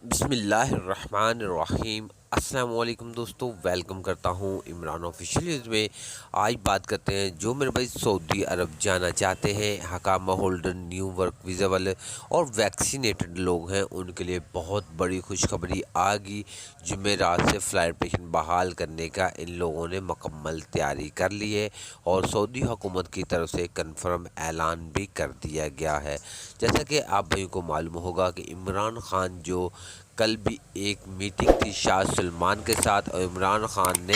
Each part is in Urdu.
بسم اللہ الرحمن الرحیم۔ السلام علیکم دوستو، ویلکم کرتا ہوں عمران آفیشیل نیوز میں۔ آج بات کرتے ہیں جو میرے بھائی سعودی عرب جانا چاہتے ہیں، حکامہ ہولڈر، نیو ورک ویزا والے اور ویکسینیٹڈ لوگ ہیں، ان کے لیے بہت بڑی خوشخبری آ گئی۔ جمعرات سے فلائٹ پیشن بحال کرنے کا ان لوگوں نے مکمل تیاری کر لی ہے اور سعودی حکومت کی طرف سے کنفرم اعلان بھی کر دیا گیا ہے۔ جیسا کہ آپ بھائیوں کو معلوم ہوگا کہ عمران خان جو کل بھی ایک میٹنگ تھی شاہ سلمان کے ساتھ، اور عمران خان نے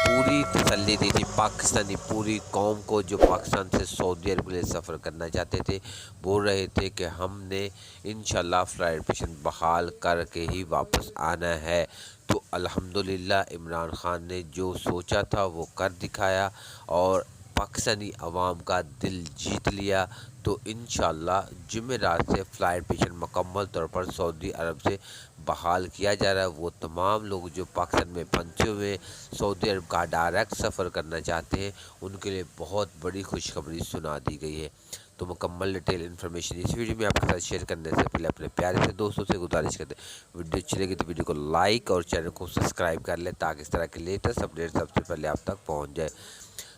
پوری تسلی دی تھی پاکستانی پوری قوم کو جو پاکستان سے سعودی عرب کے لیے سفر کرنا چاہتے تھے۔ بول رہے تھے کہ ہم نے انشاءاللہ فلائٹ پیشن بحال کر کے ہی واپس آنا ہے۔ تو الحمدللہ عمران خان نے جو سوچا تھا وہ کر دکھایا اور پاکستانی عوام کا دل جیت لیا۔ تو انشاءاللہ جمعرات سے فلائٹ پیشن مکمل طور پر سعودی عرب سے بحال کیا جا رہا ہے۔ وہ تمام لوگ جو پاکستان میں پہنچے ہوئے سعودی عرب کا ڈائریکٹ سفر کرنا چاہتے ہیں، ان کے لیے بہت بڑی خوشخبری سنا دی گئی ہے۔ تو مکمل ڈیٹیل انفارمیشن اس ویڈیو میں آپ کے ساتھ شیئر کرنے سے پہلے اپنے پیارے سے دوستوں سے گزارش کرتے ہیں، ویڈیو اچھی لگی تو ویڈیو کو لائک اور چینل کو سبسکرائب کر لیں تاکہ اس طرح کے لیٹسٹ اپڈیٹ سب سے پہلے آپ تک پہنچ جائے۔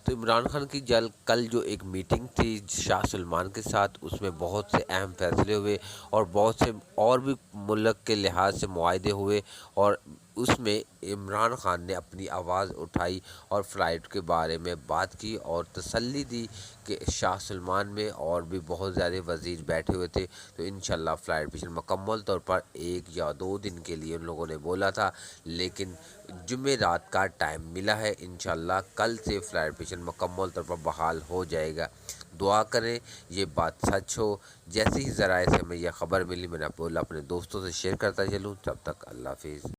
تو عمران خان کی کل جو ایک میٹنگ تھی شاہ سلمان کے ساتھ، اس میں بہت سے اہم فیصلے ہوئے اور بہت سے اور بھی ملک کے لحاظ سے معاہدے ہوئے، اور اس میں عمران خان نے اپنی آواز اٹھائی اور فلائٹ کے بارے میں بات کی اور تسلی دی کہ شاہ سلمان میں اور بھی بہت زیادہ وزیر بیٹھے ہوئے تھے، تو انشاءاللہ فلائٹ پیشن مکمل طور پر 1 یا 2 دن کے لیے ان لوگوں نے بولا تھا، لیکن جمعرات کا ٹائم ملا ہے۔ انشاءاللہ کل سے فلائٹ پیشن مکمل طور پر بحال ہو جائے گا۔ دعا کریں یہ بات سچ ہو۔ جیسے ہی ذرائع سے ہمیں یہ خبر ملی، میں نے بولا اپنے دوستوں سے شیئر کرتا چلوں۔ تب تک اللہ حافظ۔